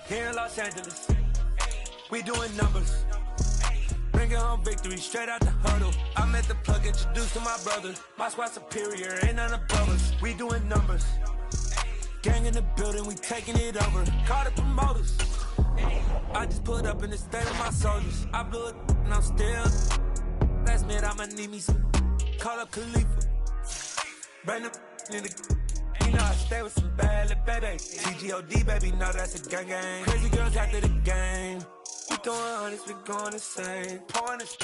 Here in Los Angeles, we doing numbers. Bringing home victory straight out the huddle. I'm at the plug, introduced to my brother. My squad superior, ain't none above us. We doing numbers. Gang in the building, we taking it over. Call the promoters. I just put up in the state with my soldiers. I blew it and I'm still. Last minute I'ma need me some. Call up Khalifa. Bring the in the. You know I stay with some bad little baby. TGOD baby, know that's a gang gang. Crazy girls after the game. We throwing hundreds, we going insane. Pouring this.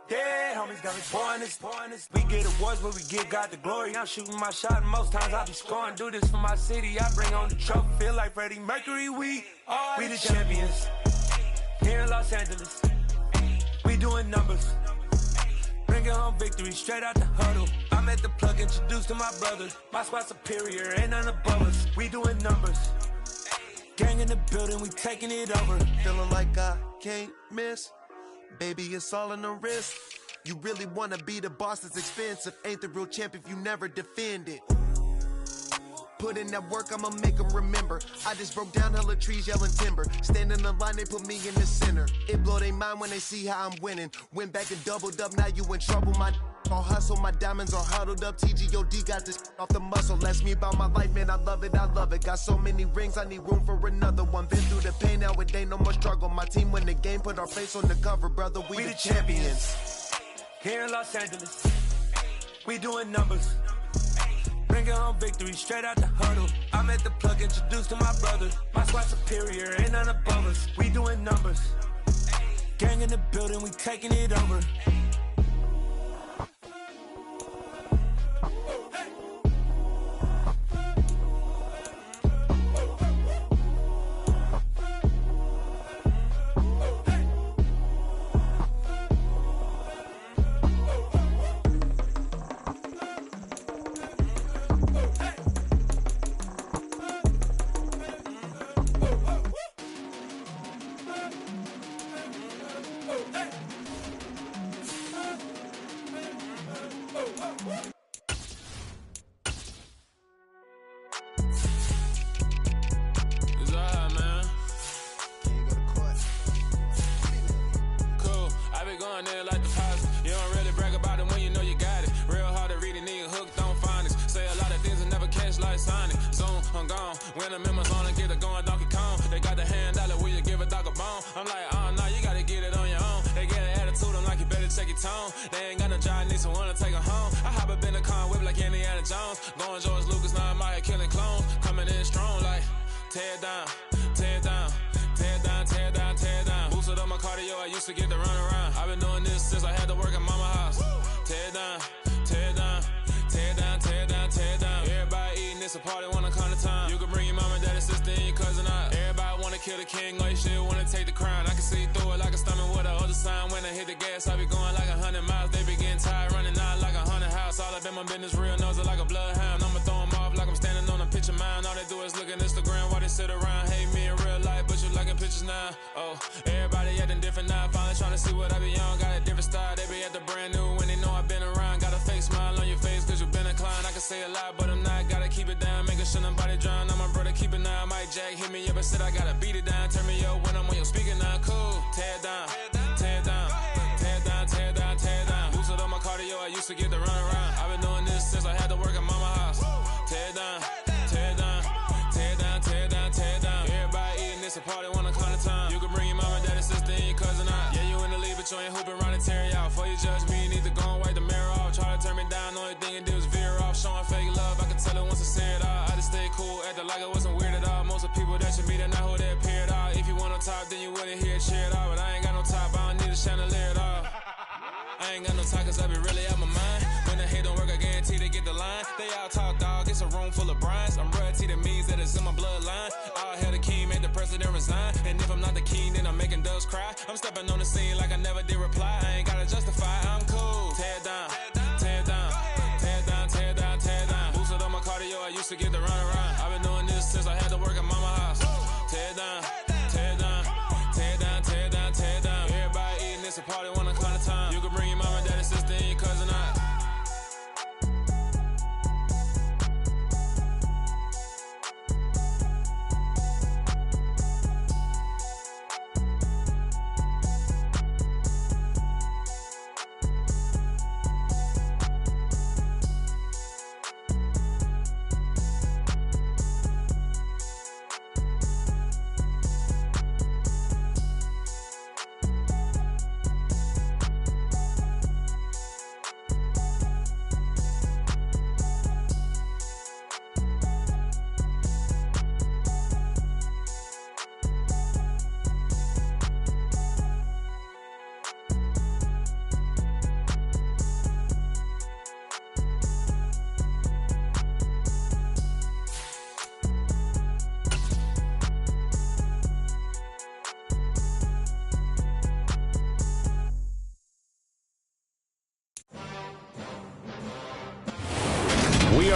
Yeah, homies got me pouring this. We get awards, but we give God the glory. I'm shooting my shot, and most times I be scoring. Do this for my city, I bring on the trophy. Feel like Freddie Mercury, we the champions. Here in Los Angeles, we doing numbers. Bringing home victory straight out the huddle. I'm at the plug, introduced to my brother. My squad superior, ain't none above us. We doing numbers. Gang in the building, we taking it over. Feeling like I can't miss. Baby, it's all in the wrist. You really wanna be the boss, it's expensive. Ain't the real champ if you never defend it. Put in that work, I'ma make them remember. I just broke down hella trees, yelling timber. Stand in the line, they put me in the center. It blow their mind when they see how I'm winning. Went back and doubled up, now you in trouble. My all hustle, my diamonds are huddled up. TGOD got this off the muscle. Ask me about my life, man, I love it. Got so many rings, I need room for another one. Been through the pain, now it ain't no more struggle. My team win the game, put our face on the cover, brother. We the champions. Here in Los Angeles, we doing numbers. Bringing home victory straight out the huddle. I'm at the plug, introduced to my brother. My squad superior, ain't none above us. We doing numbers. Gang in the building, we taking it over.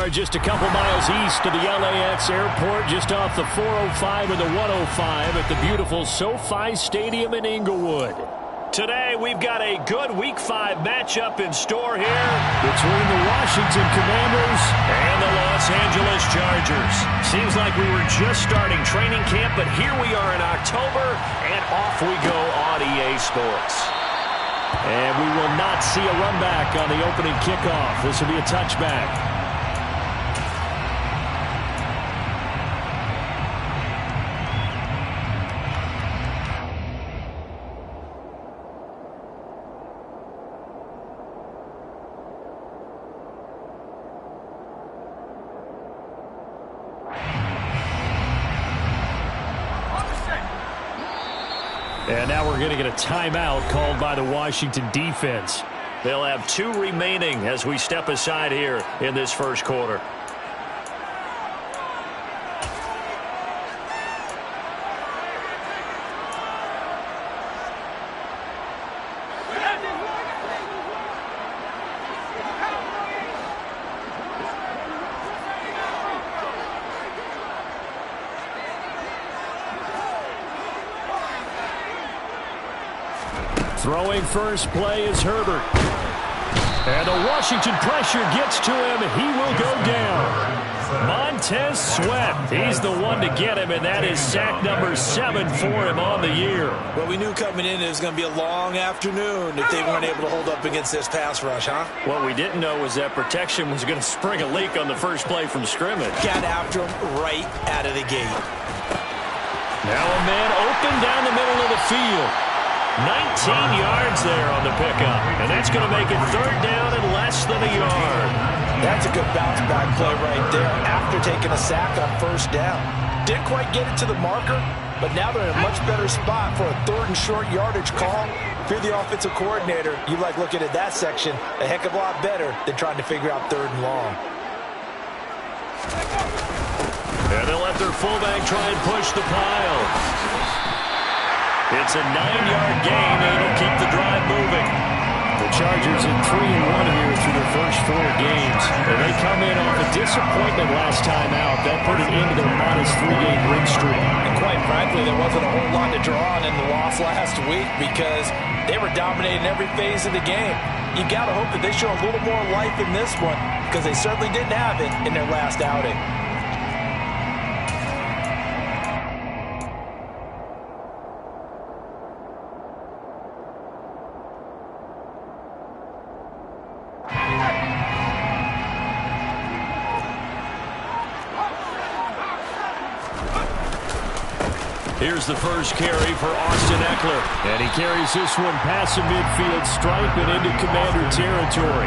are just a couple miles east of the LAX airport, just off the 405 and the 105 at the beautiful SoFi Stadium in Inglewood. Today, we've got a good Week 5 matchup in store here between the Washington Commanders and the Los Angeles Chargers. Seems like we were just starting training camp, but here we are in October, and off we go on EA Sports. And we will not see a run back on the opening kickoff. This will be a touchback. And now we're going to get a timeout called by the Washington defense. They'll have 2 remaining as we step aside here in this first quarter. Throwing first play is Herbert. And the Washington pressure gets to him. He will go down. Montez Sweat, he's the one to get him, and that is sack number 7 for him on the year. Well, we knew coming in it was going to be a long afternoon if they weren't able to hold up against this pass rush, huh? What we didn't know was that protection was going to spring a leak on the first play from scrimmage. Got after him right out of the gate. Now a man open down the middle of the field. 19 yards there on the pickup, and that's going to make it 3rd down and less than a yard. That's a good bounce back play right there after taking a sack on 1st down. Didn't quite get it to the marker, but now they're in a much better spot for a 3rd and short yardage call. If you're the offensive coordinator, you like looking at that section a heck of a lot better than trying to figure out 3rd and long. And they'll let their fullback try and push the pile. It's a 9-yard gain, and it'll keep the drive moving. The Chargers at 3-1 here through their first 4 games. And they come in off a disappointment last time out. That put an end to their modest 3-game win streak. And quite frankly, there wasn't a whole lot to draw on in the loss last week because they were dominating every phase of the game. You got to hope that they show a little more life in this one because they certainly didn't have it in their last outing. Here's the first carry for Austin Ekeler. And he carries this one past the midfield stripe and into Commander territory.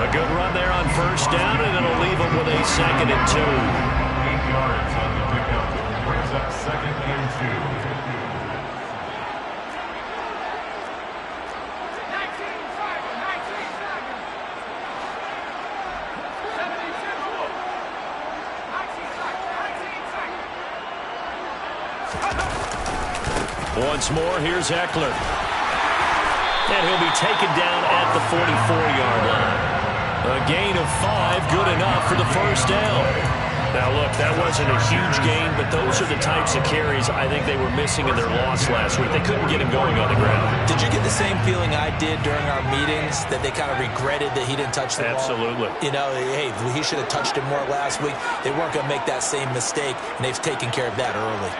A good run there on 1st down, and it'll leave him with a 2nd and 2. 8 yards on the pickup. Brings up 2nd and 2. Once more, here's Ekeler. And he'll be taken down at the 44-yard line. A gain of 5, good enough for the 1st down. Now, look, that wasn't a huge gain, but those are the types of carries I think they were missing in their loss last week. They couldn't get him going on the ground. Did you get the same feeling I did during our meetings, that they kind of regretted that he didn't touch the ball? Absolutely. You know, hey, he should have touched it more last week. They weren't going to make that same mistake, and they've taken care of that early.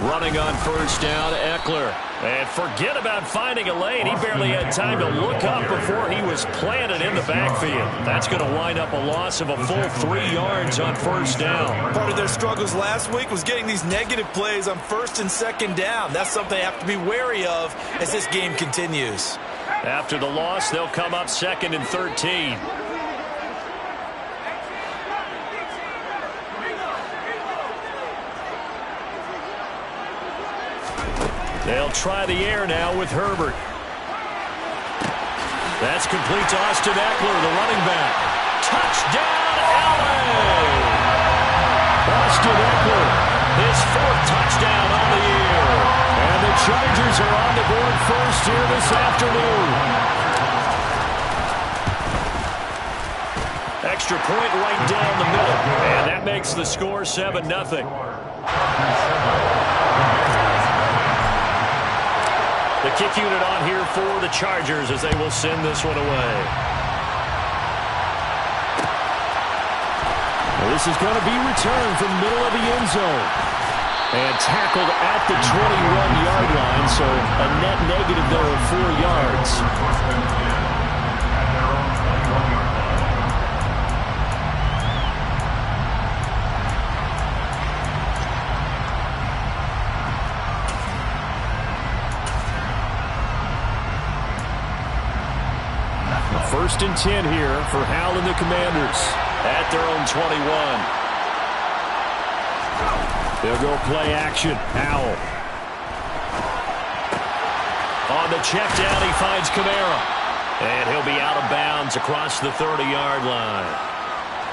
Running on 1st down, Ekeler. And forget about finding a lane. He barely had time to look up before he was planted in the backfield. That's going to wind up a loss of a full 3 yards on 1st down. Part of their struggles last week was getting these negative plays on 1st and 2nd down. That's something they have to be wary of as this game continues. After the loss, they'll come up 2nd and 13. They'll try the air now with Herbert. That's complete to Austin Ekeler, the running back. Touchdown, LA! Austin Ekeler, his 4th touchdown on the year. And the Chargers are on the board first here this afternoon. extra point right down the middle. And that makes the score 7-0. The kick unit on here for the Chargers as they will send this one away. Well, this is going to be returned from the middle of the end zone. And tackled at the 21-yard line, so a net negative there of 4 yards. First and 10 here for Howell and the Commanders at their own 21. They'll go play action. Howell. On the check down, he finds Kamara. And he'll be out of bounds across the 30-yard line.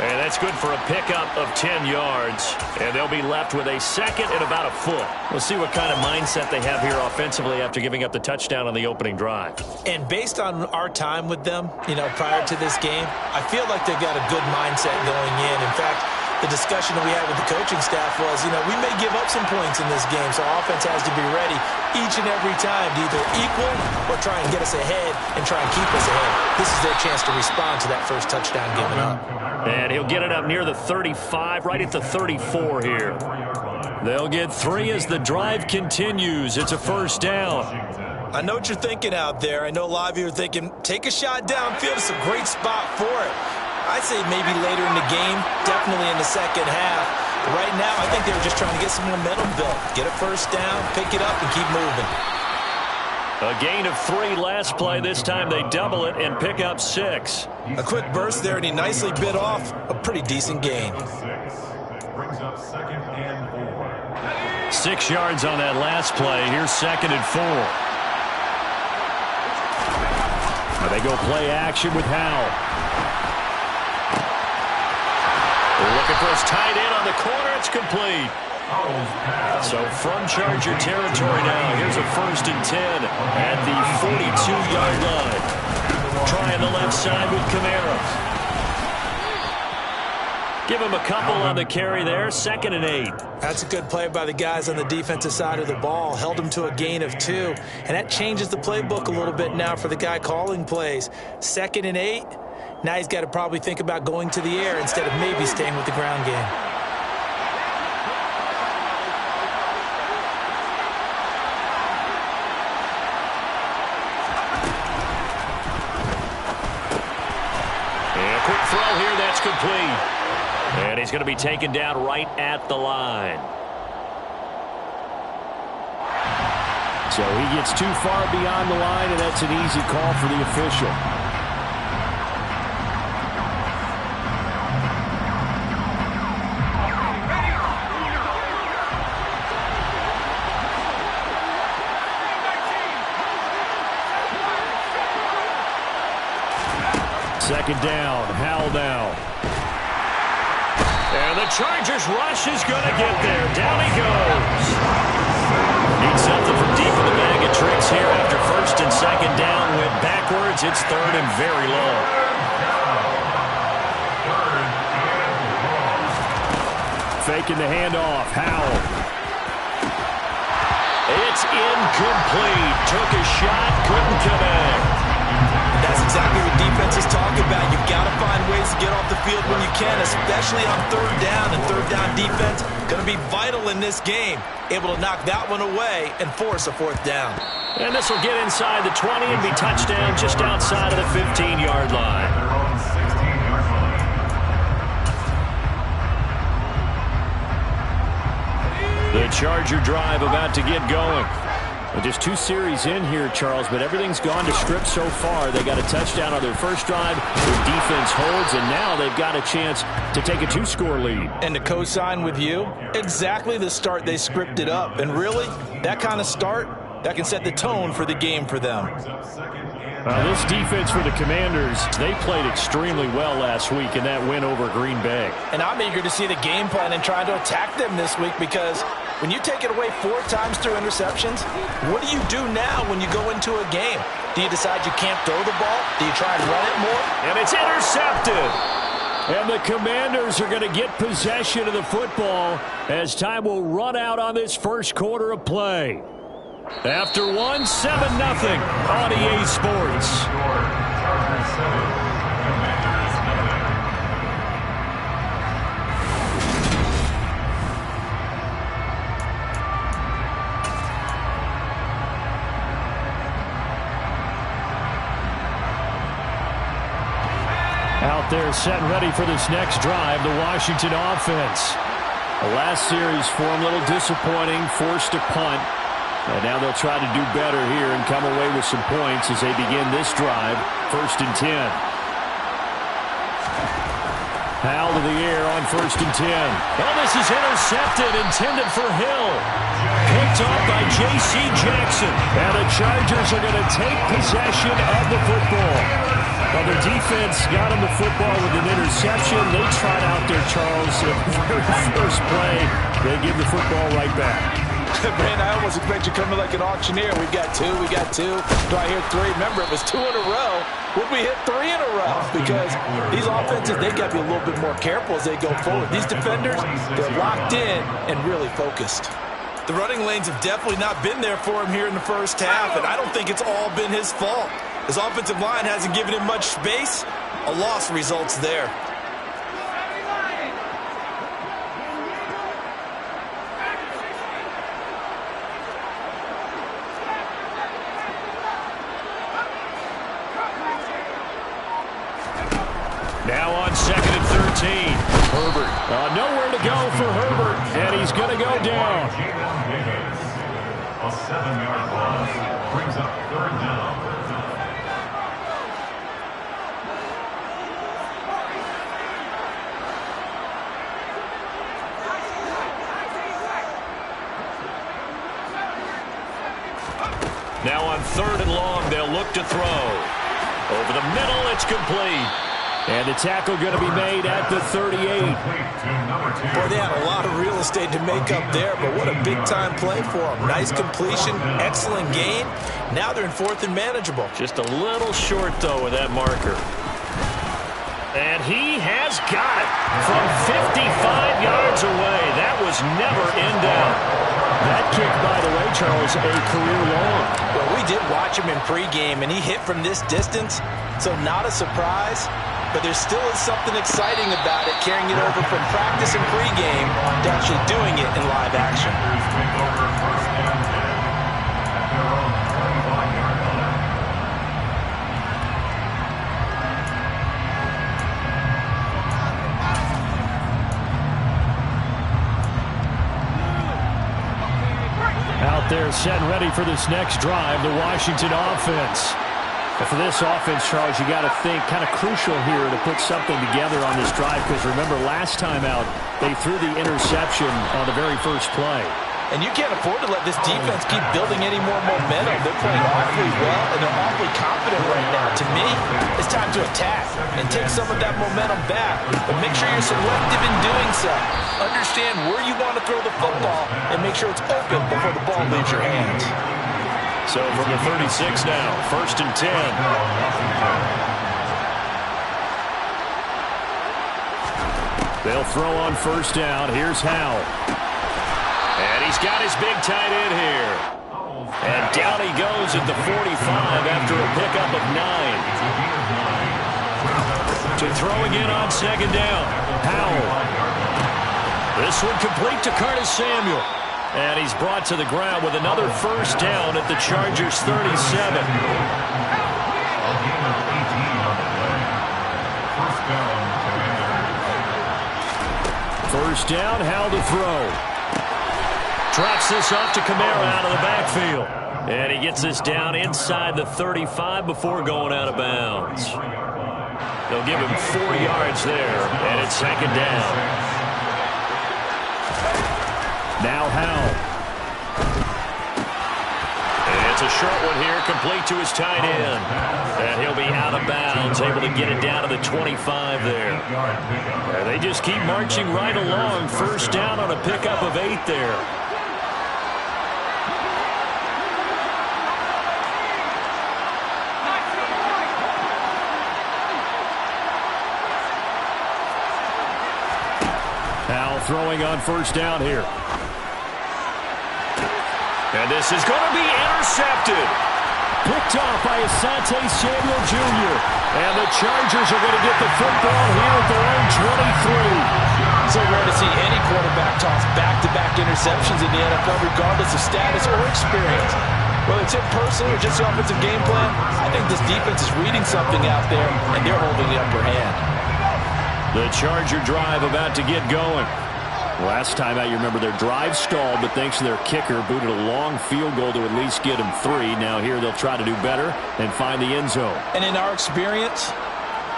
And that's good for a pickup of 10 yards. And they'll be left with a second and about a foot. We'll see what kind of mindset they have here offensively after giving up the touchdown on the opening drive. And based on our time with them, prior to this game, I feel like they've got a good mindset going in. In fact, the discussion that we had with the coaching staff was, we may give up some points in this game, so offense has to be ready each and every time to either equal or try and get us ahead and try and keep us ahead. This is their chance to respond to that first touchdown given up. And he'll get it up near the 35, right at the 34 here. They'll get 3 as the drive continues. It's a first down. I know what you're thinking out there. I know a lot of you are thinking, take a shot downfield. It's a great spot for it. I'd say maybe later in the game, definitely in the second half. But right now, I think they were just trying to get some momentum built. Get a first down, pick it up, and keep moving. A gain of 3 last play. This time they double it and pick up 6. A quick burst there, and he nicely bit off a pretty decent gain. Brings up second and 4. 6 yards on that last play. Here's second and 4. Now they go play action with Howell. Looking for his tight end on the corner. It's complete. So from Charger territory now, here's a first and 10 at the 42-yard line. Trying the left side with Kamara. Give him a couple on the carry there. Second and 8. That's a good play by the guys on the defensive side of the ball. Held him to a gain of 2. And that changes the playbook a little bit now for the guy calling plays. Second and 8. Now he's got to probably think about going to the air instead of maybe staying with the ground game. And a quick throw here, that's complete. And he's going to be taken down right at the line. So he gets too far beyond the line, and that's an easy call for the official. Second down, Howell now. And the Chargers rush is going to get there. Down he goes. Needs something from deep in the bag of tricks here after first and second down. Went backwards. It's third and very long. Faking the handoff. Howell. It's incomplete. Took a shot. Couldn't connect. That's exactly what defenses talk about. You've got to find ways to get off the field when you can, especially on third down. And third down defense going to be vital in this game. Able to knock that one away and force a fourth down. And this will get inside the 20 and be touchdown just outside of the 15-yard line. The Charger drive about to get going. Well, just 2 series in here, Charles, but everything's gone to script so far. They got a touchdown on their first drive. Their defense holds, and now they've got a chance to take a 2-score lead. And to co-sign with you, exactly the start they scripted up. And really, that kind of start, that can set the tone for the game for them. This defense for the Commanders, they played extremely well last week in that win over Green Bay. And I'm eager to see the game plan and trying to attack them this week because when you take it away 4 times through interceptions, what do you do now when you go into a game? Do you decide you can't throw the ball? Do you try and run it more? And it's intercepted. And the Commanders are going to get possession of the football as time will run out on this first quarter of play. After one, 7-0 on EA Sports. Out there set and ready for this next drive, the Washington offense. The last series for them, a little disappointing, forced a punt. And now they'll try to do better here and come away with some points as they begin this drive, 1st and 10. Howell to the air on 1st and 10. Oh, this is intercepted, intended for Hill. Picked off by J.C. Jackson. And the Chargers are going to take possession of the football. Well, their defense got him the football with an interception. They tried out there, Charles. The very first play, they give the football right back. Man, I almost expect you coming like an auctioneer. We got two. Do I hear three? Remember, it was 2 in a row. Would we hit 3 in a row? Because these offenses, they got to be a little bit more careful as they go forward. These defenders, they're locked in and really focused. The running lanes have definitely not been there for him here in the first half, and I don't think it's all been his fault. His offensive line hasn't given him much space. A loss results there. Now on 2nd and 13. Herbert. Nowhere to go for Herbert, and he's going to go down. A 7-yard loss brings up 3rd down. Now on 3rd and long, they'll look to throw. Over the middle, it's complete. And the tackle going to be made at the 38. Boy, they had a lot of real estate to make up there, but what a big-time play for them. Nice completion, excellent gain. Now they're in 4th and manageable. Just a little short, though, with that marker. And he has got it from 55 yards away. That was never in doubt. That kick, by the way, Charles, a career long. Well, we did watch him in pregame, and he hit from this distance, so not a surprise. But there still is something exciting about it, carrying it over from practice and pregame to actually doing it in live action. Out there set and ready for this next drive, the Washington offense. And for this offense, Charles, you got to think kind of crucial here to put something together on this drive, because remember last time out, they threw the interception on the very first play. And you can't afford to let this defense keep building any more momentum. They're playing awfully well, and they're awfully confident right now. To me, it's time to attack and take some of that momentum back. But make sure you're selective in doing so. Understand where you want to throw the football and make sure it's open before the ball leaves your hands. So from the 36 now, 1st and 10. They'll throw on 1st down. Here's Howell. And he's got his big tight end here. And down he goes at the 45 after a pickup of 9. To throw again on 2nd down. Howell. This one complete to Curtis Samuel. And he's brought to the ground with another 1st down at the Chargers' 37. First down, Howell to throw. Drops this off to Kamara out of the backfield. And he gets this down inside the 35 before going out of bounds. They'll give him 4 yards there, and it's 2nd down. Now Howell. And it's a short one here, complete to his tight end. And he'll be out of bounds, able to get it down to the 25 there. And they just keep marching right along. 1st down on a pickup of 8 there. throwing on first down here. And this is going to be intercepted. Picked off by Asante Samuel Jr. And the Chargers are going to get the football here at their own 23. So rare to see any quarterback toss back-to-back interceptions in the NFL, regardless of status or experience. Whether it's him personally or just the offensive game plan, I think this defense is reading something out there, and they're holding the upper hand. The Charger drive about to get going. Last time out, you remember their drive stalled, but thanks to their kicker, booted a long field goal to at least get them 3. Now here they'll try to do better and find the end zone. And in our experience,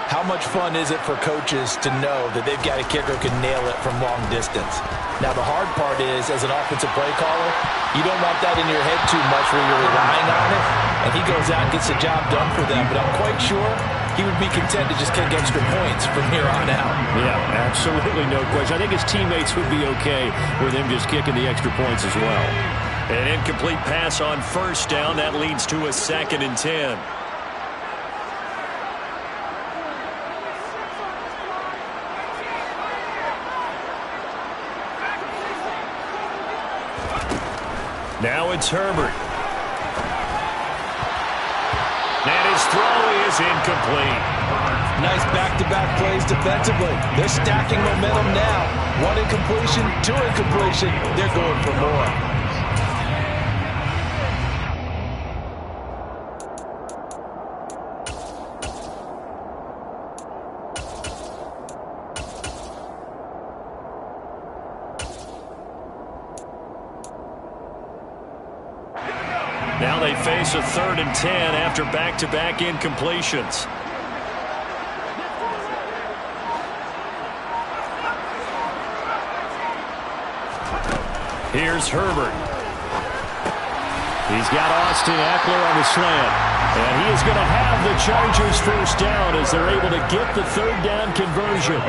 how much fun is it for coaches to know that they've got a kicker who can nail it from long distance? Now, the hard part is, as an offensive play caller, you don't want that in your head too much where you're relying on it, and he goes out and gets the job done for them. But I'm quite sure he would be content to just kick extra points from here on out. Yeah, absolutely no question. I think his teammates would be okay with him just kicking the extra points as well. An incomplete pass on first down. That leads to a 2nd and 10. Now it's Herbert. And his throw is incomplete. Nice back-to-back plays defensively. They're stacking momentum now. 1 incompletion, 2 incompletion. They're going for more. Now they face a 3rd and 10 after back-to-back incompletions. Here's Herbert. He's got Austin Eckler on the slant. And he is going to have the Chargers first down as they're able to get the 3rd down conversion.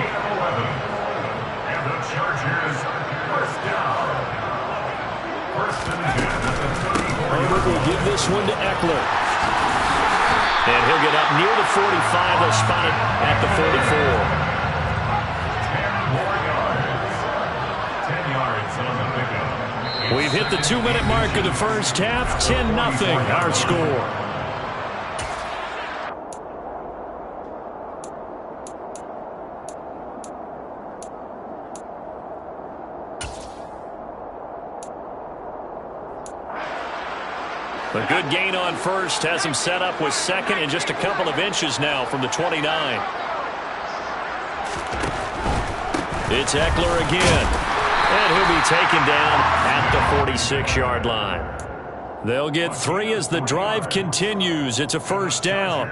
And the Chargers first down. 1st and 10 at the 34. Herbert will give this one to Eckler. And he'll get up near the 45. They'll spot it at the 44. 10 more yards. 10 yards on the pickup. We've hit the 2-minute mark of the first half. 10-0 our score. A good gain on first has him set up with 2nd and just a couple of inches now from the 29. It's Eckler again. And he'll be taken down at the 46-yard line. They'll get 3 as the drive continues. It's a first down.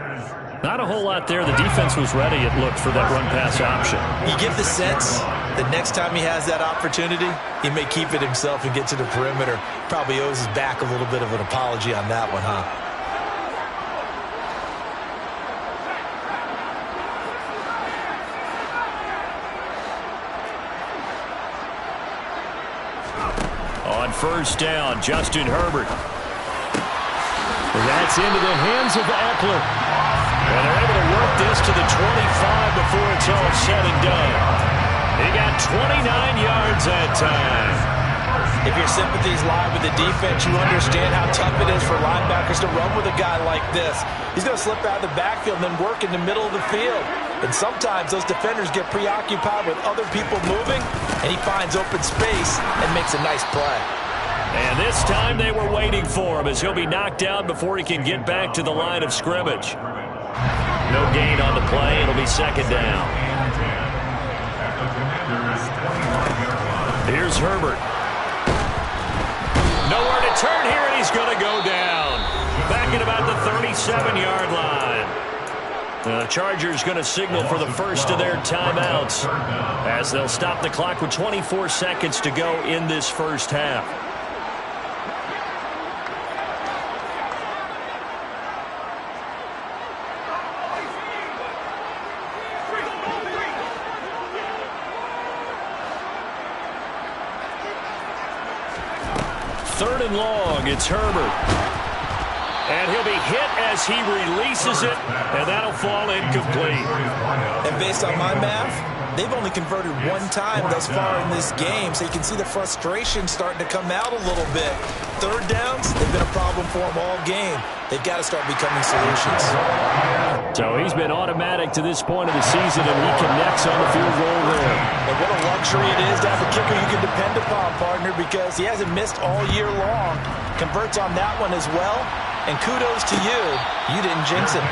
Not a whole lot there. The defense was ready, it looked, for that run-pass option. You get the sense that next time he has that opportunity, he may keep it himself and get to the perimeter. Probably owes his back a little bit of an apology on that one, huh? On first down, Justin Herbert. That's into the hands of Eckler. And they're able to work this to the 25 before it's all said and done. He got 29 yards that time. If your sympathies lie with the defense, you understand how tough it is for linebackers to run with a guy like this. He's going to slip out of the backfield and then work in the middle of the field. And sometimes those defenders get preoccupied with other people moving, and he finds open space and makes a nice play. And this time they were waiting for him as he'll be knocked down before he can get back to the line of scrimmage. No gain on the play. It'll be 2nd down. Here's Herbert. Nowhere to turn here, and he's going to go down. Back at about the 37-yard line. The Chargers going to signal for the first of their timeouts as they'll stop the clock with 24 seconds to go in this first half. Third and long, it's Herbert. And he'll be hit as he releases it, and that'll fall incomplete. And based on my math, they've only converted one time thus far in this game, so you can see the frustration starting to come out a little bit. Third downs, they've been a problem for them all game. They've got to start becoming solutions. So he's been automatic to this point of the season, and he connects on the field goal there. And what a luxury it is to have a kicker you can depend upon, partner, because he hasn't missed all year long. Converts on that one as well. And kudos to you. You didn't jinx it.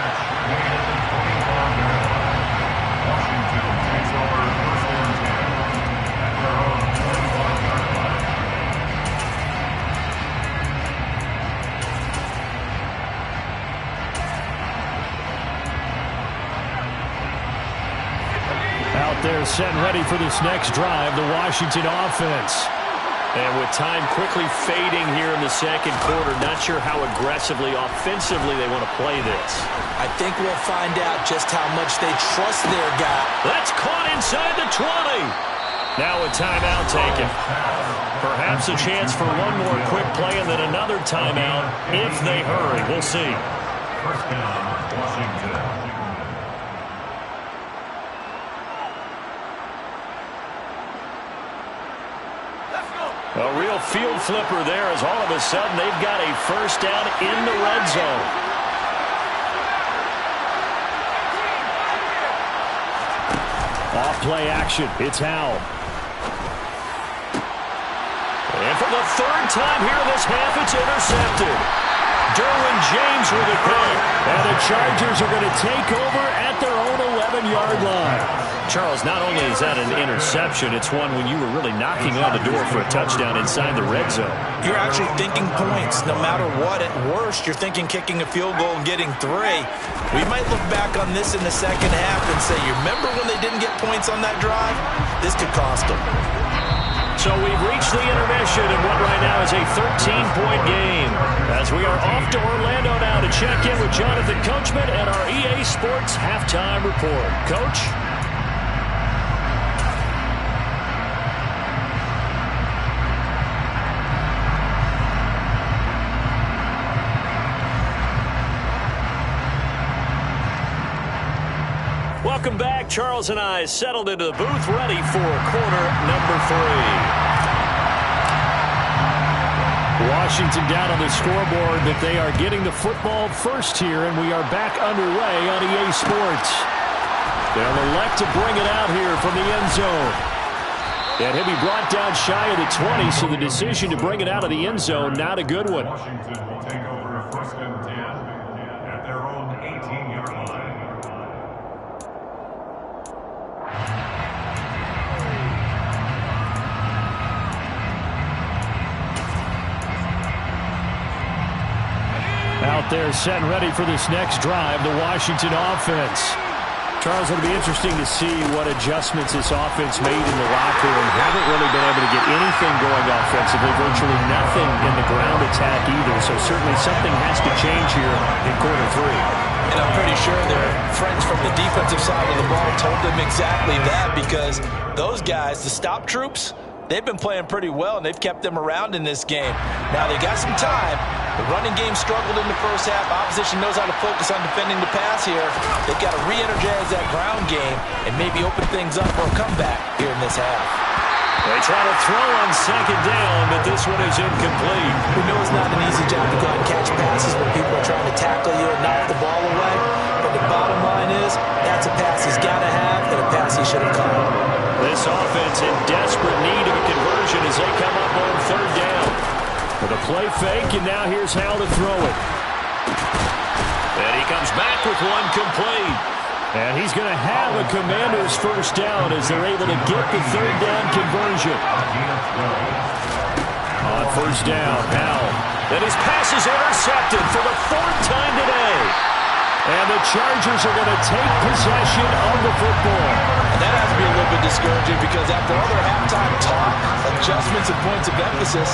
Out there set and ready for this next drive, the Washington offense. And with time quickly fading here in the second quarter, not sure how aggressively, offensively they want to play this. I think we'll find out just how much they trust their guy. That's caught inside the 20. Now a timeout taken. Perhaps a chance for one more quick play and then another timeout if they hurry. We'll see. First down, Washington. A real field flipper there as all of a sudden they've got a first down in the red zone. Off play action. It's Howell. And for the third time here this half, it's intercepted. Derwin James with a pick. And the Chargers are going to take over at their own 11-yard line. Charles, not only is that an interception, it's one when you were really knocking on the door for a touchdown inside the red zone. You're actually thinking points no matter what. At worst, you're thinking kicking a field goal and getting 3. We might look back on this in the second half and say, you remember when they didn't get points on that drive? This could cost them. So we've reached the intermission in what right now is a 13-point game. As we are off to Orlando now to check in with Jonathan Coachman and our EA Sports Halftime Report. Coach? Welcome back. Charles and I settled into the booth, ready for quarter number 3. Washington down on the scoreboard, but they are getting the football first here, and we are back underway on EA Sports. They'll elect to bring it out here from the end zone. And he'll be brought down shy of the 20, so the decision to bring it out of the end zone, not a good one. Washington will take over first and 10 at their own 18-yard line. Out there set and ready for this next drive, the Washington offense. Charles, it'll be interesting to see what adjustments this offense made in the locker room. Haven't really been able to get anything going offensively, virtually nothing in the ground attack either. So certainly something has to change here in quarter 3. And I'm pretty sure their friends from the defensive side of the ball told them exactly that, because those guys, the stop troops, they've been playing pretty well, and they've kept them around in this game. Now, they got some time. The running game struggled in the first half. Opposition knows how to focus on defending the pass here. They've got to re-energize that ground game and maybe open things up for a comeback here in this half. They try to throw on second down, but this one is incomplete. We know it's not an easy job to go out and catch passes when people are trying to tackle you and knock the ball away. But the bottom line is, that's a pass he's got to have and a pass he should have caught. This offense in desperate need of a conversion as they come up on third down. With a play fake, and now here's Howell to throw it. And he comes back with one complete. And he's going to have a Commander's first down as they're able to get the third down conversion. On first down, Howell. And his pass is intercepted for the 4th time today. And the Chargers are going to take possession of the football. And that has to be a little bit discouraging, because after all their halftime talk, adjustments and points of emphasis,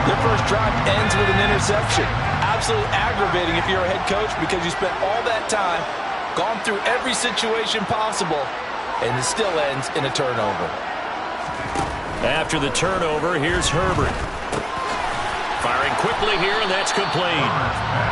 their first drive ends with an interception. Absolutely aggravating if you're a head coach, because you spent all that time, gone through every situation possible, and it still ends in a turnover. After the turnover, here's Herbert. Firing quickly here, and that's complete.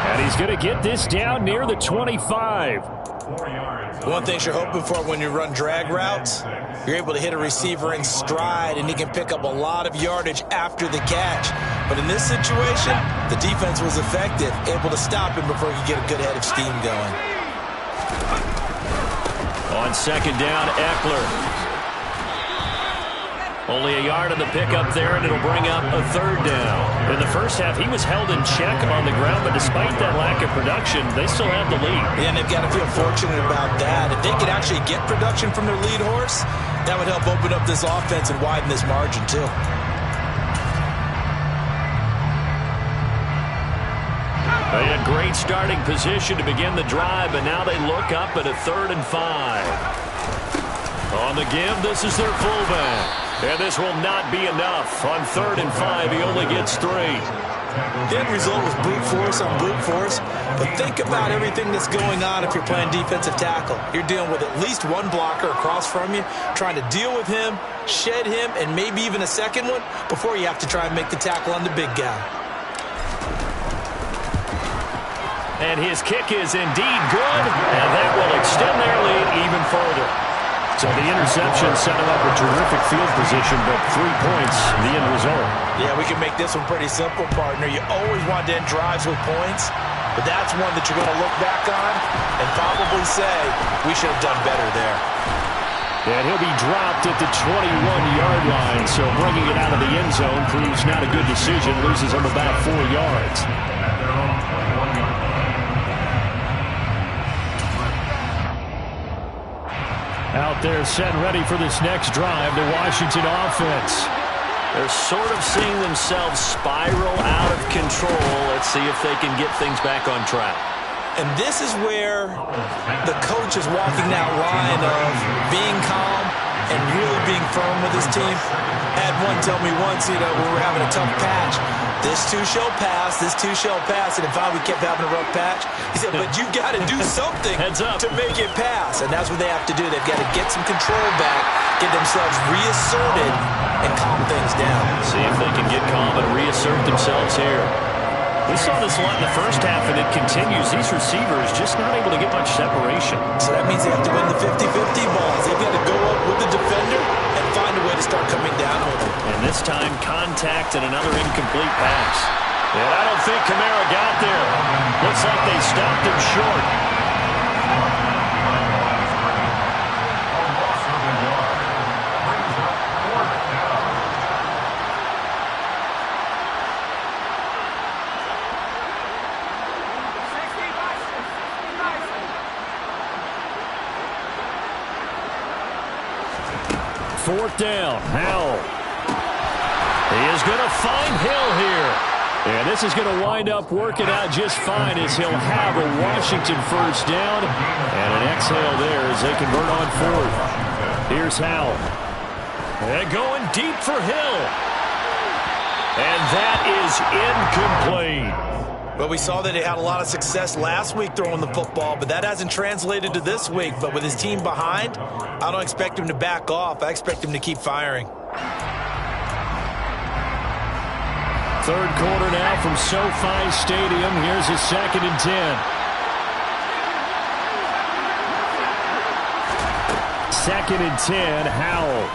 And he's going to get this down near the 25. 4 yards. One thing you're hoping for when you run drag routes, you're able to hit a receiver in stride, and he can pick up a lot of yardage after the catch. But in this situation, the defense was effective, able to stop him before he could get a good head of steam going. On second down, Eckler. Only a yard on the pickup there, and it'll bring up a third down. In the first half, he was held in check on the ground, but despite that lack of production, they still have the lead. Yeah, and they've got to feel fortunate about that. If they could actually get production from their lead horse, that would help open up this offense and widen this margin, too. They had great starting position to begin the drive, but now they look up at a 3rd and 5. On the give, this is their fullback. And this will not be enough. On 3rd and 5, he only gets 3. The end result was brute force on brute force. But think about everything that's going on if you're playing defensive tackle. You're dealing with at least one blocker across from you, trying to deal with him, shed him, and maybe even a second one before you have to try and make the tackle on the big guy. And his kick is indeed good, and that will extend their lead even further. So the interception set him up a terrific field position, but 3 points, the end result. Yeah, we can make this one pretty simple, partner. You always want to end drives with points, but that's one that you're going to look back on and probably say, we should have done better there. And he'll be dropped at the 21-yard line, so bringing it out of the end zone proves not a good decision, loses him about 4 yards. Out there set ready for this next drive, the Washington offense. They're sort of seeing themselves spiral out of control. Let's see if they can get things back on track. And this is where the coach is walking that line of being calm and really being firm with his team. I had one tell me once, when we were having a tough patch, this too shall pass, this too shall pass. And if we kept having a rough patch, he said, but you got to do something to make it pass. And that's what they have to do. They've got to get some control back, get themselves reasserted, and calm things down. See if they can get calm and reassert themselves here. We saw this a lot in the first half, and it continues. These receivers just not able to get much separation. So that means they have to win the 50-50 balls. They've got to go up with the defender and find a way to start coming down with him. And this time, contact and another incomplete pass. And I don't think Kamara got there. Looks like they stopped him short. Fourth down, Howell. He is going to find Hill here. And this is going to wind up working out just fine as he'll have a Washington first down. And an exhale there as they convert on 4th. Here's Howell. And going deep for Hill. And that is incomplete. But we saw that he had a lot of success last week throwing the football, but that hasn't translated to this week. But with his team behind, I don't expect him to back off. I expect him to keep firing. Third quarter now from SoFi Stadium. Here's a 2nd and 10. 2nd and 10, Howell.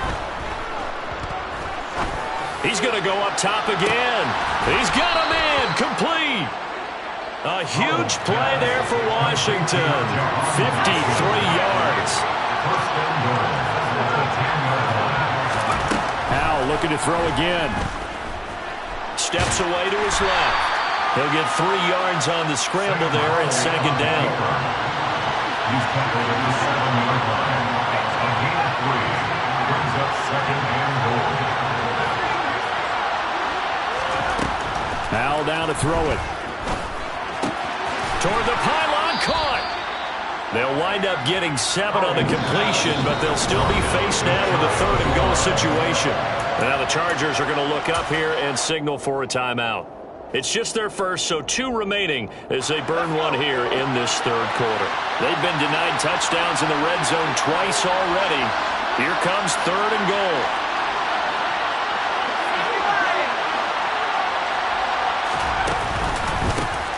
He's going to go up top again. He's got him in, complete. A huge play there for Washington. 53 yards. Howell looking to throw again. Steps away to his left. He'll get 3 yards on the scramble there at 2nd down. He's tackled at the 7-yard line. A gain of 3. Brings up 2nd and goal. Howell down to throw it. Toward the pylon, caught. They'll wind up getting 7 on the completion, but they'll still be faced now with a 3rd and goal situation. Now the Chargers are going to look up here and signal for a timeout. It's just their first, so 2 remaining as they burn 1 here in this 3rd quarter. They've been denied touchdowns in the red zone twice already. Here comes 3rd and goal.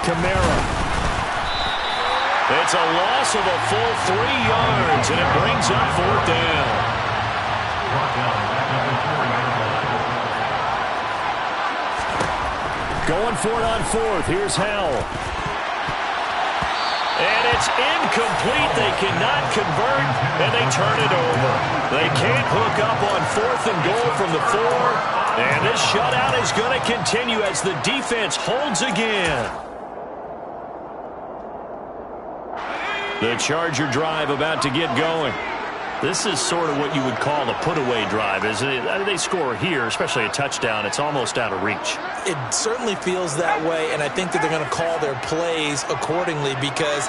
Kamara. It's It's a loss of a full 3 yards, and it brings up 4th down. Going for it on 4th. Here's Howell. And it's incomplete. They cannot convert, and they turn it over. They can't hook up on 4th and goal from the 4. And this shutout is going to continue as the defense holds again. The Charger drive about to get going. This is sort of what you would call a put-away drive, isn't it? They score here, especially a touchdown. It's almost out of reach. It certainly feels that way, and I think that they're going to call their plays accordingly, because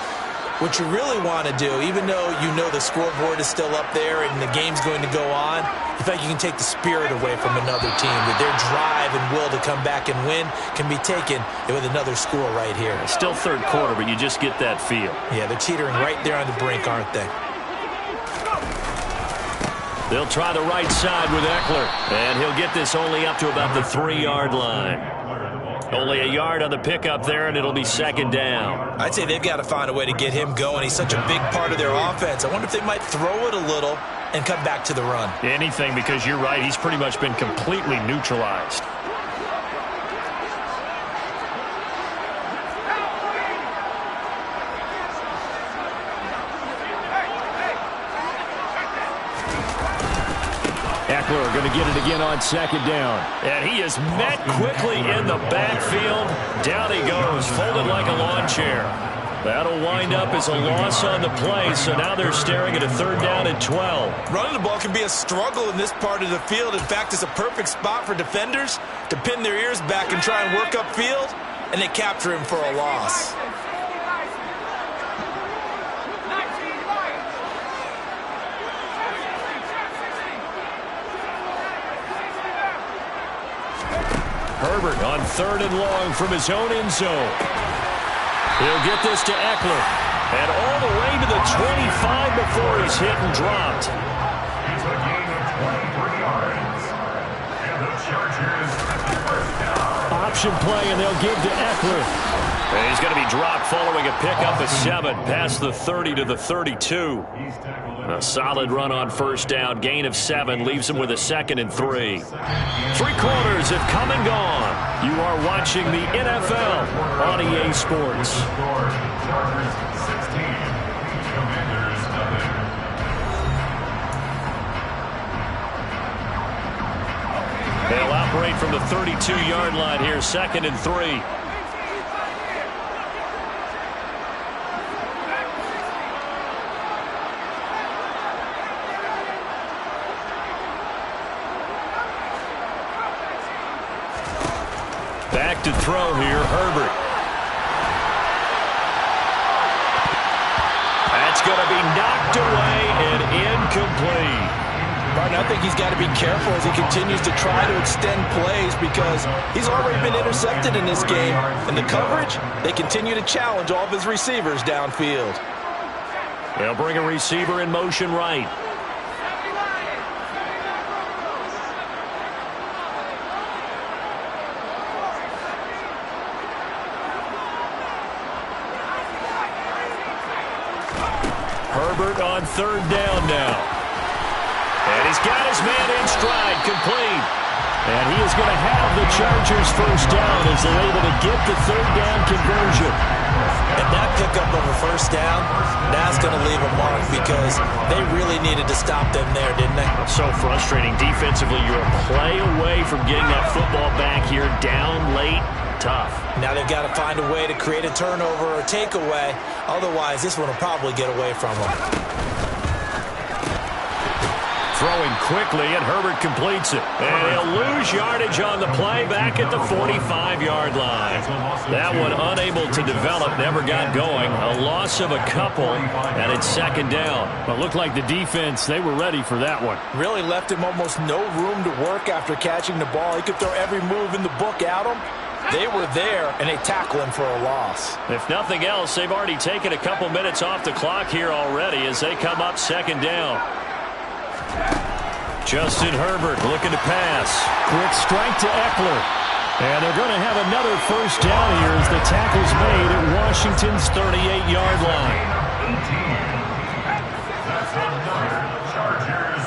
what you really want to do, even though you know the scoreboard is still up there and the game's going to go on, you feel like you can take the spirit away from another team, that their drive and will to come back and win can be taken with another score right here. It's still third quarter, but you just get that feel. Yeah, they're teetering right there on the brink, aren't they? They'll try the right side with Eckler, and he'll get this only up to about the 3-yard line. Only a yard on the pickup there, and it'll be 2nd down. I'd say they've got to find a way to get him going. He's such a big part of their offense. I wonder if they might throw it a little and come back to the run. Anything, because you're right, he's pretty much been completely neutralized. Eckler going to get it again on 2nd down. And he is met quickly in the backfield. Down he goes, folded like a lawn chair. That'll wind up as a loss on the play, so now they're staring at a 3rd down and 12. Running the ball can be a struggle in this part of the field. In fact, it's a perfect spot for defenders to pin their ears back and try and work upfield, and they capture him for a loss. Herbert on 3rd and long from his own end zone. He'll get this to Eckler. And all the way to the 25 before he's hit and dropped. It's a gain of 23 yards. And the Chargers have the 1st down. Option play, and they'll give to Eckler. And he's going to be dropped following a pickup of 7 past the 30 to the 32. A solid run on 1st down. Gain of 7 leaves him with a 2nd and 3. 3 quarters have come and gone. You are watching the NFL on EA Sports. Chargers 16, Commanders nothing. They'll operate from the 32-yard line here, 2nd and 3. Back to throw here, Herbert. That's going to be knocked away and incomplete. Martin, I think he's got to be careful as he continues to try to extend plays, because he's already been intercepted in this game. And the coverage, they continue to challenge all of his receivers downfield. They'll bring a receiver in motion right. Herbert on 3rd down now. And he's got his man in stride, complete. And he is going to have the Chargers 1st down as they're able to get the 3rd down conversion. And that pickup of a 1st down, that's going to leave a mark, because they really needed to stop them there, didn't they? So frustrating. Defensively, you're a play away from getting that football back here, down late. Tough. Now they've got to find a way to create a turnover or takeaway. Otherwise, this one will probably get away from them. Throwing quickly, and Herbert completes it. And he'll lose yardage on the play back at the 45-yard line. That one unable to develop, never got going. A loss of a couple, and it's 2nd down. But looked like the defense, they were ready for that one. Really left him almost no room to work after catching the ball. He could throw every move in the book at him. They were there, and they tackle him for a loss. If nothing else, they've already taken a couple minutes off the clock here already as they come up 2nd down. Justin Herbert looking to pass. Quick strike to Eckler. And they're going to have another 1st down here as the tackle's made at Washington's 38-yard line. That's another Chargers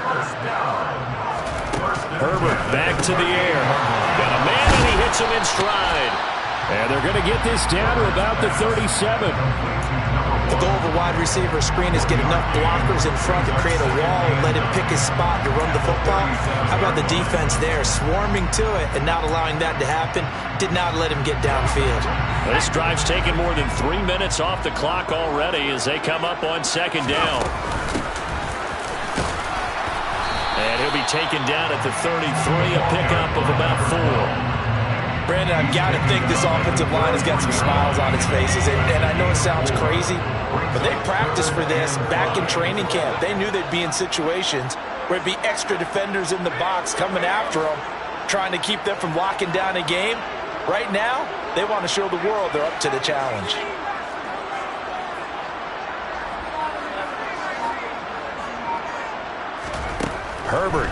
first down. Herbert back to the air. Got a man, and he hits him in stride. And they're going to get this down to about the 37. The goal of a wide receiver screen is get enough blockers in front to create a wall and let him pick his spot to run the football. How about the defense there, swarming to it and not allowing that to happen? Did not let him get downfield. This drive's taken more than 3 minutes off the clock already as they come up on second down. And he'll be taken down at the 33, a pickup of about 4. Brandon, I've got to think this offensive line has got some smiles on its faces. And I know it sounds crazy, but they practiced for this back in training camp. They knew they'd be in situations where it'd be extra defenders in the box coming after them, trying to keep them from locking down a game. Right now, they want to show the world they're up to the challenge. Herbert.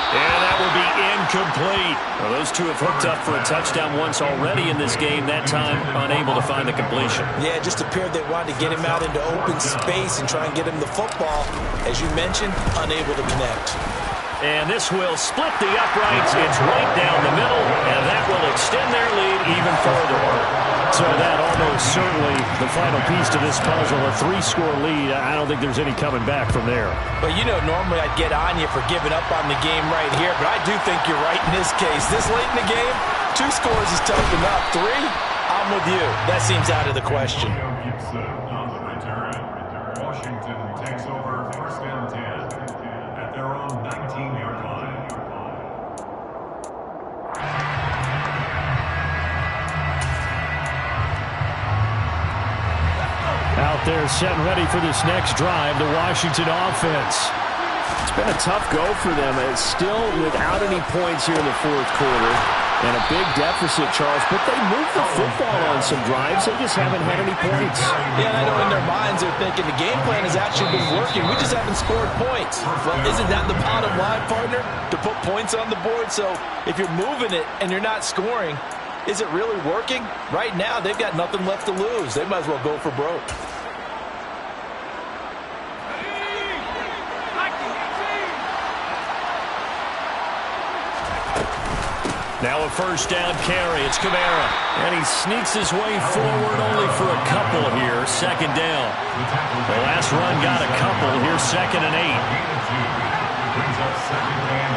And that will be incomplete. Well, those two have hooked up for a touchdown once already in this game, that time unable to find the completion. Yeah, it just appeared they wanted to get him out into open space and try and get him the football. As you mentioned, unable to connect. And this will split the uprights. It's right down the middle, and that will extend their lead even further. So that almost certainly the final piece to this puzzle, a 3-score lead. I don't think there's any coming back from there. But, you know, normally I'd get on you for giving up on the game right here, but I do think you're right in this case. This late in the game, 2 scores is tough enough. 3, I'm with you. That seems out of the question. On the return, Washington takes over 1st and 10 at their own 19-yard line. Out there set and ready for this next drive, the Washington offense. It's been a tough go for them. It's still without any points here in the 4th quarter. And a big deficit, Charles. But they moved the football on some drives. They just haven't had any points. Yeah, and I know in their minds they're thinking the game plan has actually been working. We just haven't scored points. Well, isn't that the bottom line, partner? To put points on the board? So if you're moving it and you're not scoring, is it really working? Right now, they've got nothing left to lose. They might as well go for broke. Now a 1st down carry. It's Kamara. And he sneaks his way forward only for a couple here. 2nd down. The last run got a couple. Here's 2nd and 8. Brings up 2nd and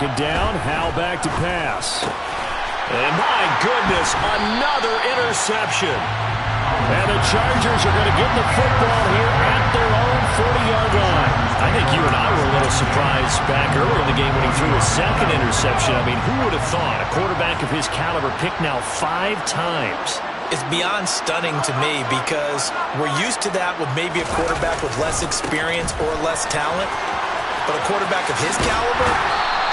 8. 2nd down. Howell back to pass. And my goodness, another interception. And the Chargers are going to get the football here at their own 40-yard line. I think you and I were a little surprised back earlier in the game when he threw his 2nd interception. I mean, who would have thought a quarterback of his caliber picked now 5 times? It's beyond stunning to me because we're used to that with maybe a quarterback with less experience or less talent. But a quarterback of his caliber,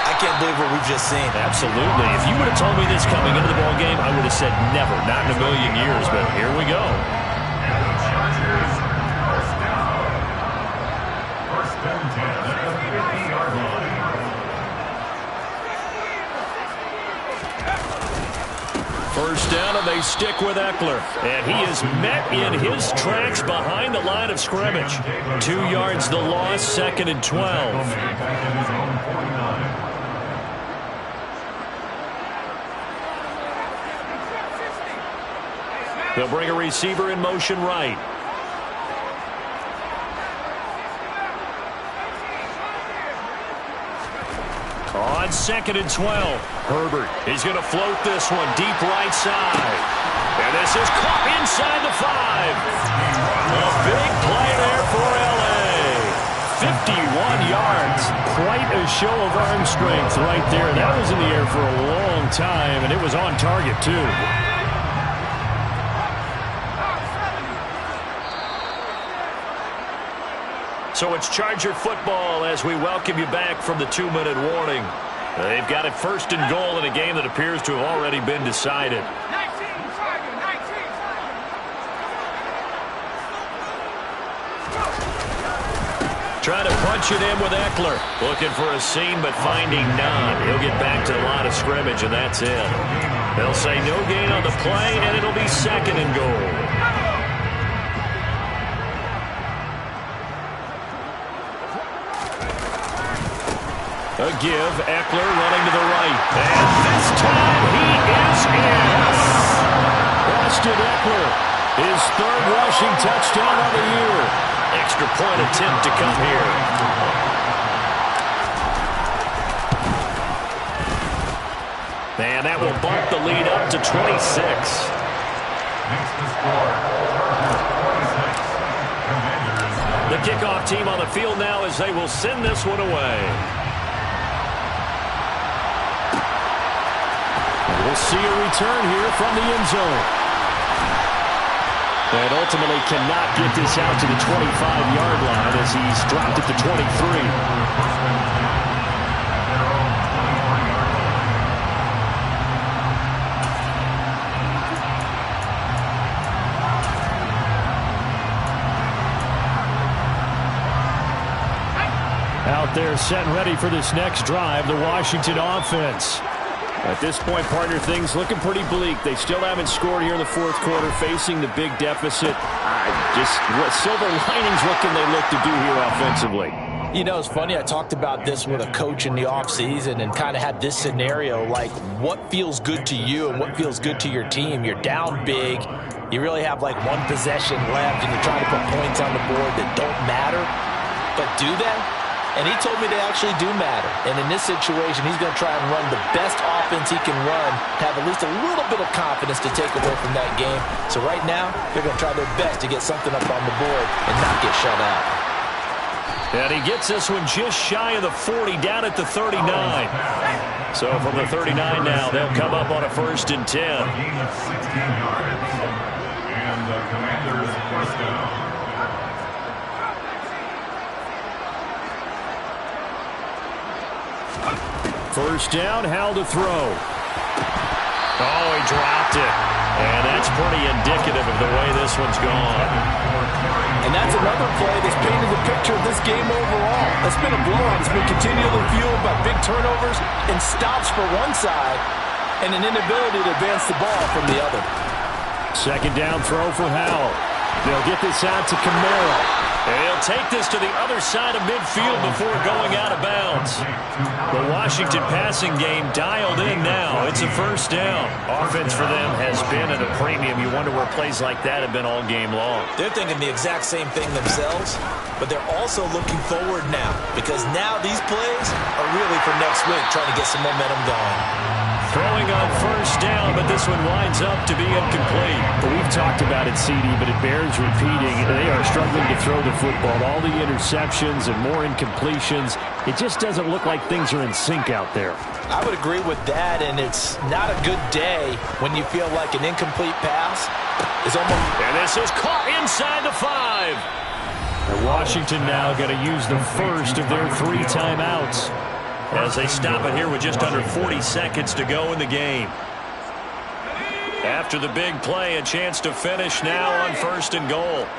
I can't believe what we've just seen. Absolutely. If you would have told me this coming into the ball game, I would have said never, not in a million years. But here we go. And the Chargers first down. 1st and 10 at the 50-yard line. First down, and they stick with Eckler. And he is met in his tracks behind the line of scrimmage. 2 yards the loss, 2nd and 12. Back in his own 49. They'll bring a receiver in motion right. On 2nd and 12, Herbert. He's going to float this one deep right side. And this is caught inside the 5. A big play there for L.A. 51 yards. Quite a show of arm strength right there. That was in the air for a long time, and it was on target, too. So it's Charger football as we welcome you back from the 2-minute warning. They've got it 1st and goal in a game that appears to have already been decided. try to punch it in with Eckler. Looking for a seam, but finding none. He'll get back to the line of scrimmage, and that's it. They'll say no gain on the play, and it'll be 2nd and goal. A give, Eckler running to the right. And this time he is in. Austin Eckler, his 3rd rushing touchdown of the year. Extra point attempt to come here. And that will bump the lead up to 26. Makes the score. 26. Commanders. The kickoff team on the field now as they will send this one away. We'll see a return here from the end zone. And ultimately cannot get this out to the 25-yard line as he's dropped it to 23. Out there set and ready for this next drive, the Washington offense. At this point, partner, things looking pretty bleak. They still haven't scored here in the 4th quarter, facing the big deficit. Just what silver linings, what can they look to do here offensively? You know, it's funny. I talked about this with a coach in the offseason and kind of had this scenario, like what feels good to you and what feels good to your team. You're down big. You really have like 1 possession left, and you're trying to put points on the board that don't matter. But do they? And he told me they actually do matter. And in this situation, he's going to try and run the best offense he can run to have at least a little bit of confidence to take away from that game. So right now, they're going to try their best to get something up on the board and not get shut out. And he gets this one just shy of the 40, down at the 39. So from the 39 now, they'll come up on a 1st and 10. A gain of 16 yards. And the Commanders first down. First down, Howell to throw. Oh, he dropped it. And that's pretty indicative of the way this one's gone. And that's another play that's painted the picture of this game overall. It's been a blowout. It's been continually fueled by big turnovers and stops for one side and an inability to advance the ball from the other. 2nd down throw for Howell. They'll get this out to Kamara. And he'll take this to the other side of midfield before going out of bounds. The Washington passing game dialed in now. It's a 1st down. Offense for them has been at a premium. You wonder where plays like that have been all game long. They're thinking the exact same thing themselves, but they're also looking forward now because now these plays are really for next week, trying to get some momentum going. Throwing on 1st down, but this one winds up to be incomplete. Well, we've talked about it, CD, but it bears repeating. They are struggling to throw the football. All the interceptions and more incompletions. It just doesn't look like things are in sync out there. I would agree with that, and it's not a good day when you feel like an incomplete pass is almost... And this is caught inside the 5. And Washington now going to use the first of their 3 timeouts. As they stop it here with just under 40 seconds to go in the game. After the big play, a chance to finish now on 1st and goal.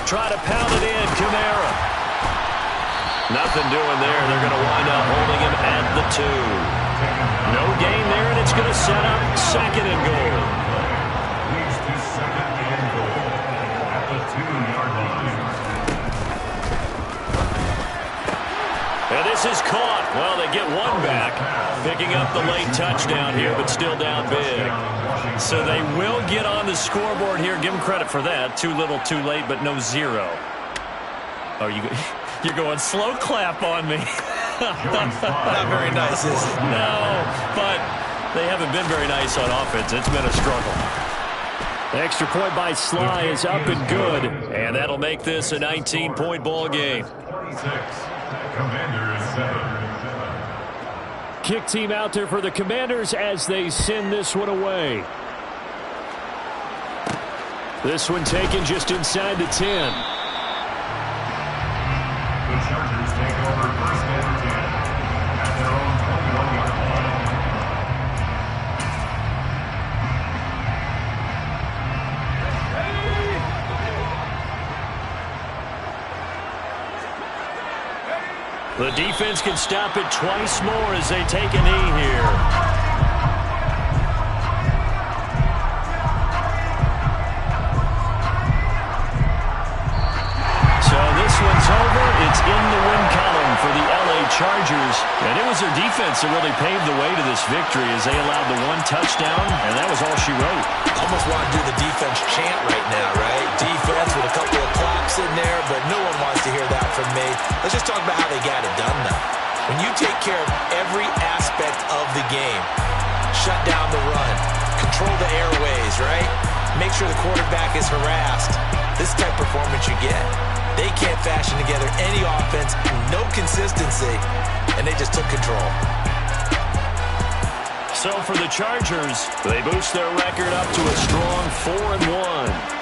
Try to pound it in, Kamara. Nothing doing there. They're going to wind up holding him at the 2. No gain there, and it's going to set up 2nd and goal. Leads to 2nd and goal at the 2-yard line. And this is caught. Well, they get one back, picking up the late touchdown here, but still down big. So they will get on the scoreboard here. Give them credit for that. Too little, too late, but no 0. Oh, you're going slow clap on me. Not very nice, is it? No, but they haven't been very nice on offense. It's been a struggle. The extra point by Sly is up and good. And that'll make this a 19-point ball game. 26. Commanders 7. Kick team out there for the Commanders as they send this one away. This one taken just inside the 10. The Chargers take over 1st and 10 at their own 21-yard line. The defense can stop it twice more as they take a knee here. One's over. It's in the win column for the LA Chargers. And it was their defense that really paved the way to this victory as they allowed the one touchdown, and that was all she wrote. Almost want to do the defense chant right now, right? Defense with a couple of claps in there, but no one wants to hear that from me. Let's just talk about how they got it done now. When you take care of every aspect of the game, shut down the run, control the airways, right? Make sure the quarterback is harassed. This type of performance you get. They can't fashion together any offense, no consistency, and they just took control. So for the Chargers, they boost their record up to a strong 4-1.